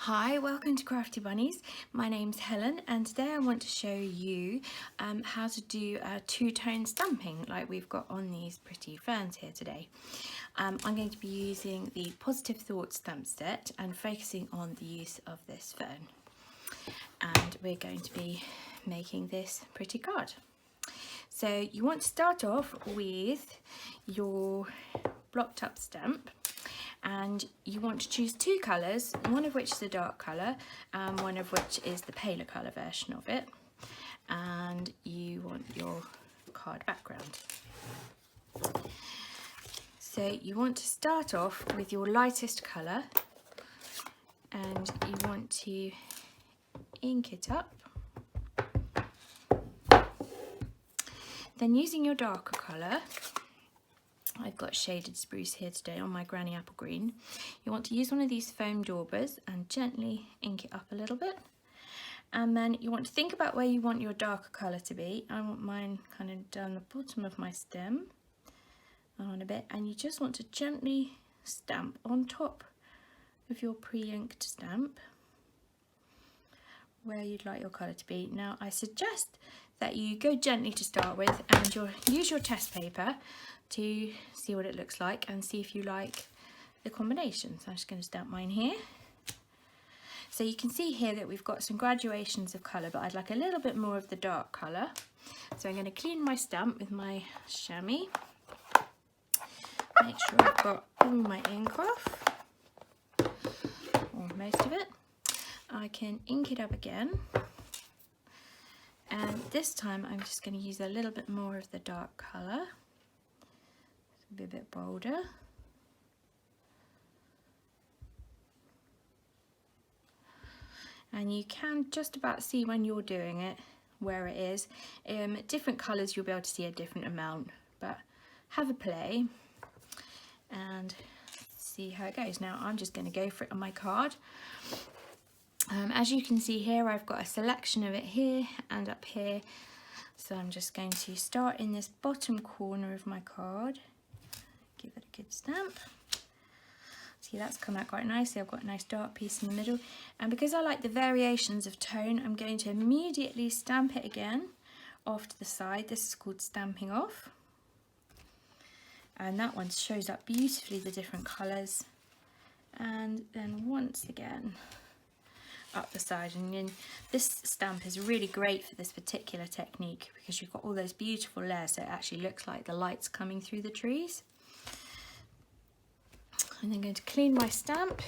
Hi, welcome to Crafty Bunnies. My name's Helen and today I want to show you how to do two-tone stamping like we've got on these pretty ferns here today. I'm going to be using the Positive Thoughts stamp set and focusing on the use of this fern. And we're going to be making this pretty card. So you want to start off with your blocked up stamp. And you want to choose two colours, one of which is a dark colour and one of which is the paler colour version of it, and you want your card background. So you want to start off with your lightest colour and you want to ink it up. Then using your darker colour, I've got shaded spruce here today on my granny apple green. You want to use one of these foam daubers and gently ink it up a little bit. And then you want to think about where you want your darker colour to be. I want mine kind of down the bottom of my stem on a bit, and you just want to gently stamp on top of your pre-inked stamp where you'd like your colour to be. Now I suggest that you go gently to start with and use your test paper to see what it looks like and see if you like the combination. So I'm just going to stamp mine here. So you can see here that we've got some graduations of colour, but I'd like a little bit more of the dark colour. So I'm going to clean my stamp with my chamois. Make sure I've got all my ink off, or most of it. I can ink it up again. And this time I'm just going to use a little bit more of the dark colour. Be a bit bolder. And you can just about see when you're doing it where it is. Different colours you'll be able to see a different amount, but have a play and see how it goes. Now I'm just going to go for it on my card. As you can see here, I've got a selection of it here and up here. So I'm just going to start in this bottom corner of my card. Give it a good stamp. See, that's come out quite nicely. I've got a nice dark piece in the middle. And because I like the variations of tone, I'm going to immediately stamp it again off to the side. This is called stamping off. And that one shows up beautifully the different colours. And then once again, up the side. And then this stamp is really great for this particular technique because you've got all those beautiful layers, so it actually looks like the light's coming through the trees. And I'm going to clean my stamp,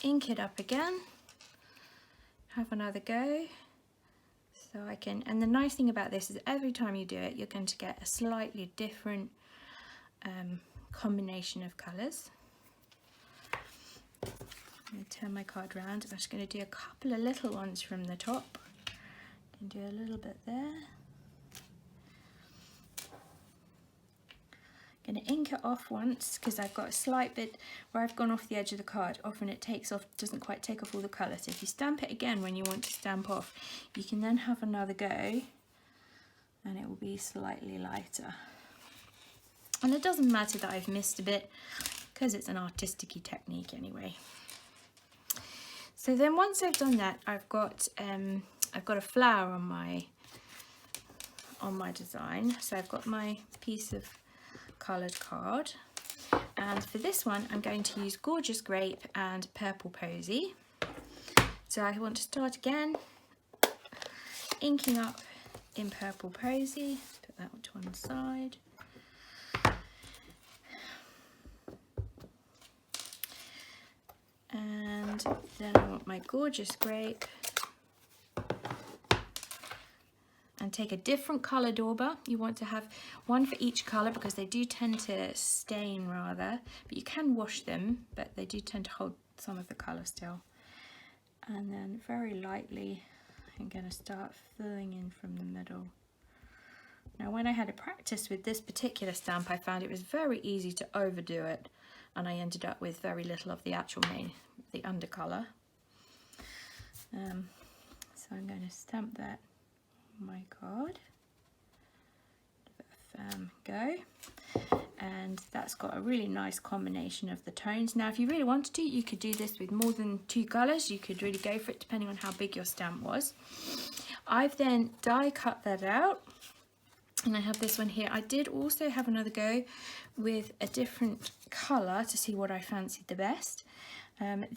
ink it up again, have another go. So I can, and the nice thing about this is every time you do it, you're going to get a slightly different combination of colours. I'm going to turn my card around. I'm just going to do a couple of little ones from the top. And do a little bit there. I'm going to ink it off once because I've got a slight bit where I've gone off the edge of the card. Often it takes off, doesn't quite take off all the colour. So if you stamp it again when you want to stamp off, you can then have another go and it will be slightly lighter. And it doesn't matter that I've missed a bit because it's an artistic-y technique anyway. So then once I've done that, I've got a flower on my design. So I've got my piece of coloured card, and for this one I'm going to use Gorgeous Grape and Purple Posy. So I want to start again inking up in Purple Posy, put that to one side. And then I want my Gorgeous Grape and take a different colour dauber. You want to have one for each colour because they do tend to stain rather, but you can wash them, but they do tend to hold some of the colour still. And then very lightly I'm going to start filling in from the middle. Now when I had a practice with this particular stamp, I found it was very easy to overdo it and I ended up with very little of the actual the undercolour. So I'm going to stamp that on my card. Give it a firm go. And and that's got a really nice combination of the tones. Now if you really wanted to, you could do this with more than 2 colours. You could really go for it depending on how big your stamp was. I've then die cut that out, and I have this one here. I did also have another go with a different colour to see what I fancied the best.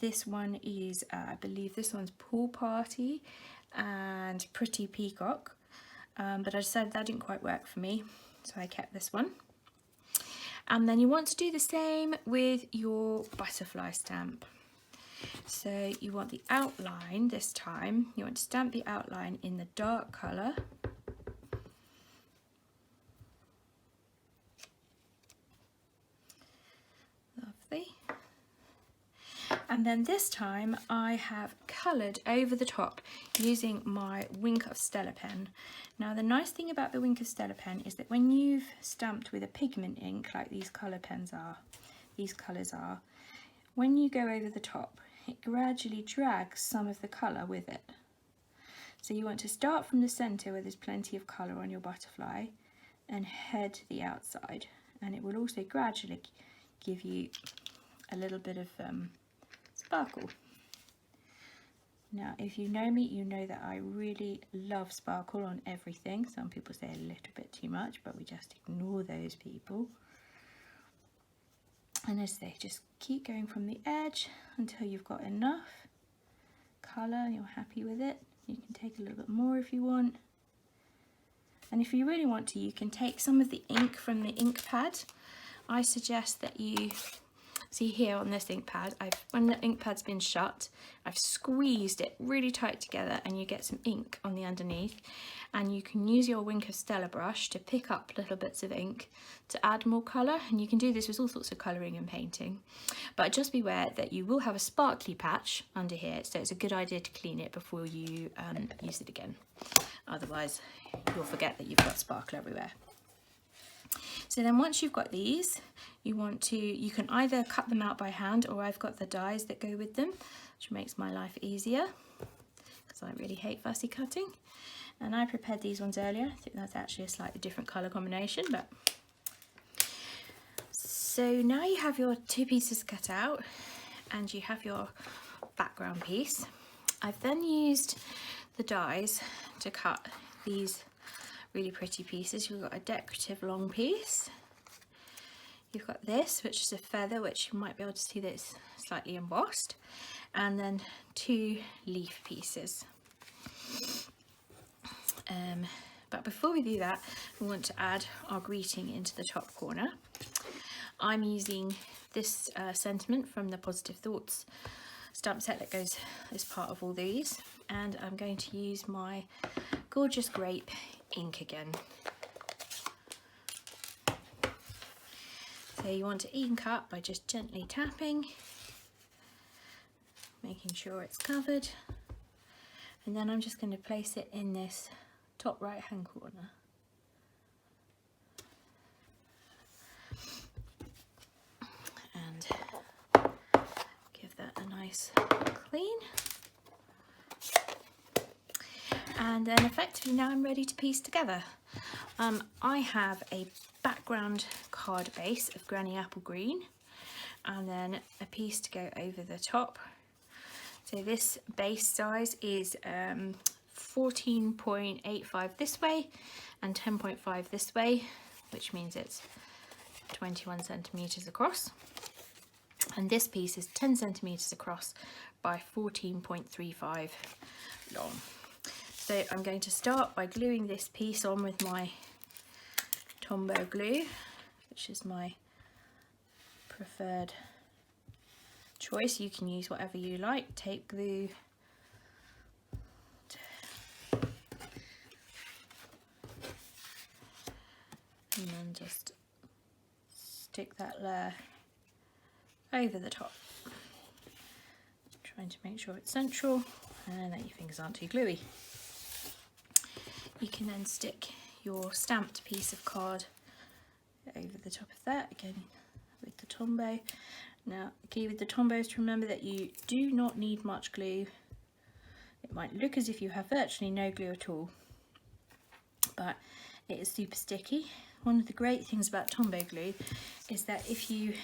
This one is, I believe this one's Pool Party and Pretty Peacock, but I decided that didn't quite work for me, so I kept this one. And then you want to do the same with your butterfly stamp. So you want the outline this time, you want to stamp the outline in the dark colour. Lovely. And then this time I have coloured over the top using my Wink of Stella pen. Now the nice thing about the Wink of Stella pen is that when you've stamped with a pigment ink like these colour pens are, these colours are, when you go over the top it gradually drags some of the colour with it. So you want to start from the centre where there's plenty of colour on your butterfly and head to the outside, and it will also gradually give you a little bit of sparkle. Now if you know me, you know that I really love sparkle on everything. Some people say a little bit too much, but we just ignore those people. And as they just keep going from the edge until you've got enough colour and you're happy with it. You can take a little bit more if you want. And if you really want to, you can take some of the ink from the ink pad. I suggest that you see here on this ink pad, when the ink pad's been shut, I've squeezed it really tight together and you get some ink on the underneath, and you can use your Wink of Stella brush to pick up little bits of ink to add more colour, and you can do this with all sorts of colouring and painting. But just beware that you will have a sparkly patch under here, so it's a good idea to clean it before you use it again. Otherwise you'll forget that you've got sparkle everywhere. So then once you've got these, you can either cut them out by hand, or I've got the dies that go with them, which makes my life easier because I really hate fussy cutting. And I prepared these ones earlier. I think that's actually a slightly different colour combination, but so now you have your 2 pieces cut out and you have your background piece. I've then used the dies to cut these really pretty pieces. You've got a decorative long piece. You've got this, which is a feather, which you might be able to see that it's slightly embossed, and then 2 leaf pieces. But before we do that, we want to add our greeting into the top corner. I'm using this sentiment from the Positive Thoughts stamp set that goes as part of all these, and I'm going to use my gorgeous grape ink again. So you want to ink up by just gently tapping, making sure it's covered, and then I'm just going to place it in this top right hand corner. And give that a nice clean. And then effectively now I'm ready to piece together. I have a background card base of Granny Apple Green, and then a piece to go over the top. So this base size is 14.85 this way and 10.5 this way, which means it's 21 centimeters across. And this piece is 10 centimeters across by 14.35 long. So I'm going to start by gluing this piece on with my Tombow glue, which is my preferred choice. You can use whatever you like, tape glue, and then just stick that layer over the top, trying to make sure it's central and that your fingers aren't too gluey. You can then stick your stamped piece of card over the top of that, again with the Tombow. Now, the key with the Tombow is to remember that you do not need much glue. It might look as if you have virtually no glue at all, but it is super sticky, one of the great things about Tombow glue is that if you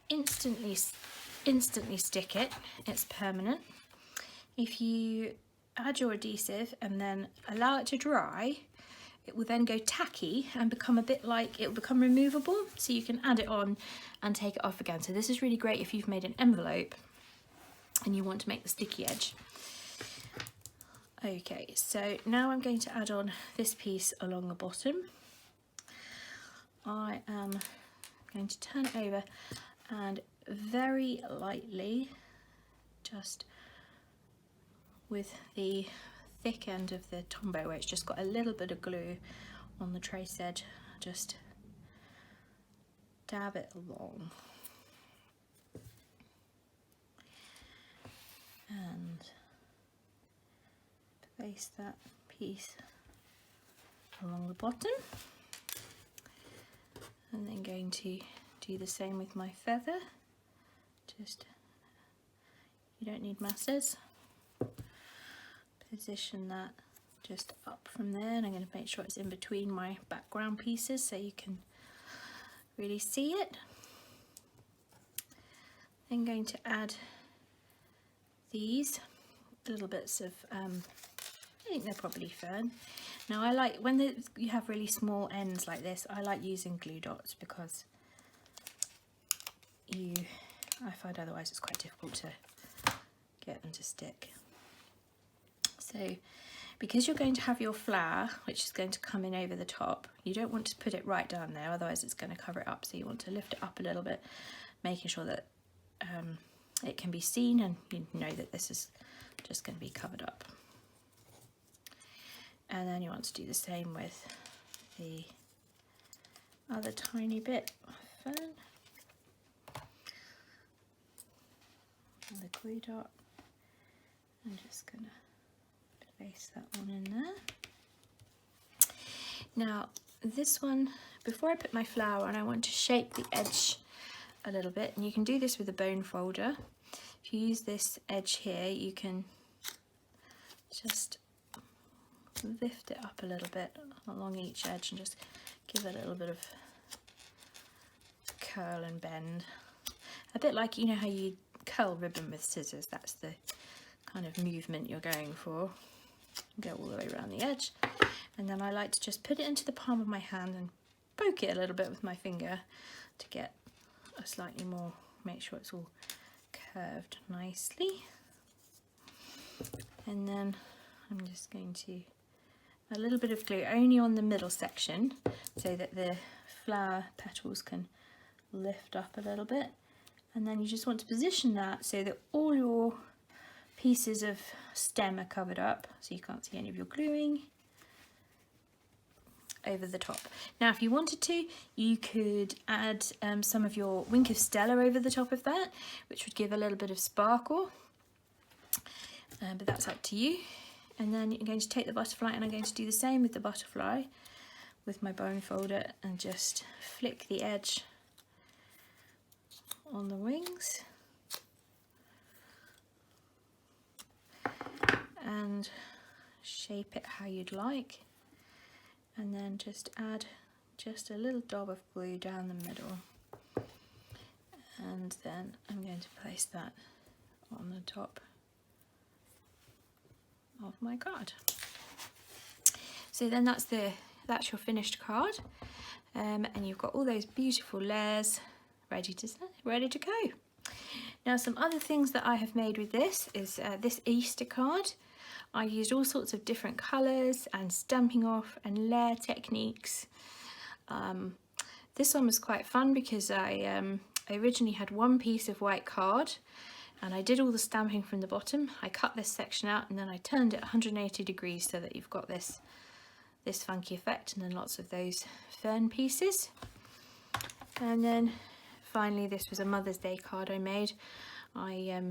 instantly stick it, it's permanent. If you add your adhesive and then allow it to dry, it will then go tacky and become a bit like, it will become removable, so you can add it on and take it off again. So this is really great if you've made an envelope and you want to make the sticky edge. Okay, so now I'm going to add on this piece along the bottom. I am going to turn it over and very lightly, just with the thick end of the Tombow where it's just got a little bit of glue on the trace edge, just dab it along and place that piece along the bottom, and then going to do the same with my feather. Just, you don't need masses. Position that just up from there, and I'm going to make sure it's in between my background pieces so you can really see it. Then going to add these little bits of, I think they're probably fern. Now I like, when you have really small ends like this, I like using glue dots because I find otherwise it's quite difficult to get them to stick. So because you're going to have your flower, which is going to come in over the top, you don't want to put it right down there, otherwise it's going to cover it up. So you want to lift it up a little bit, making sure that it can be seen, and you know that this is just going to be covered up. And then you want to do the same with the other tiny bit of fern. And the glue dot. I'm just going to place that one in there. Now this one, before I put my flower on, I want to shape the edge a little bit, and you can do this with a bone folder. If you use this edge here, you can just lift it up a little bit along each edge and just give it a little bit of curl and bend, a bit like, you know how you curl ribbon with scissors. That's the kind of movement you're going for. Go all the way around the edge, and then I like to just put it into the palm of my hand and poke it a little bit with my finger to get a slightly more, make sure it's all curved nicely. And then I'm just going to, a little bit of glue only on the middle section so that the flower petals can lift up a little bit, and then you just want to position that so that all your pieces of stem are covered up, so you can't see any of your gluing over the top. Now if you wanted to, you could add some of your Wink of Stella over the top of that, which would give a little bit of sparkle, but that's up to you. And then you're going to take the butterfly, and I'm going to do the same with the butterfly with my bone folder, and just flick the edge on the wings and shape it how you'd like, and then just add just a little dab of glue down the middle, and then I'm going to place that on the top of my card. So then that's your finished card, and you've got all those beautiful layers ready to go. Now some other things that I have made with this is this Easter card. I used all sorts of different colours and stamping off and layer techniques. This one was quite fun because I originally had one piece of white card, and I did all the stamping from the bottom. I cut this section out, and then I turned it 180 degrees so that you've got this funky effect, and then lots of those fern pieces. And then finally, this was a Mother's Day card I made. I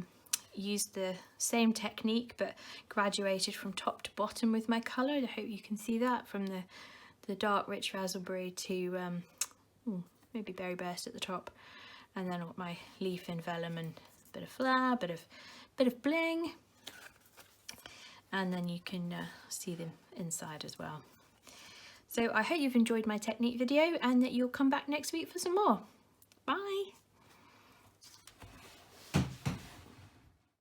used the same technique but graduated from top to bottom with my colour. I hope you can see that, from the dark rich raspberry to maybe berry burst at the top, and then my leaf in vellum and a bit of flower, bit of bling, and then you can see them inside as well. So I hope you've enjoyed my technique video and that you'll come back next week for some more. Bye!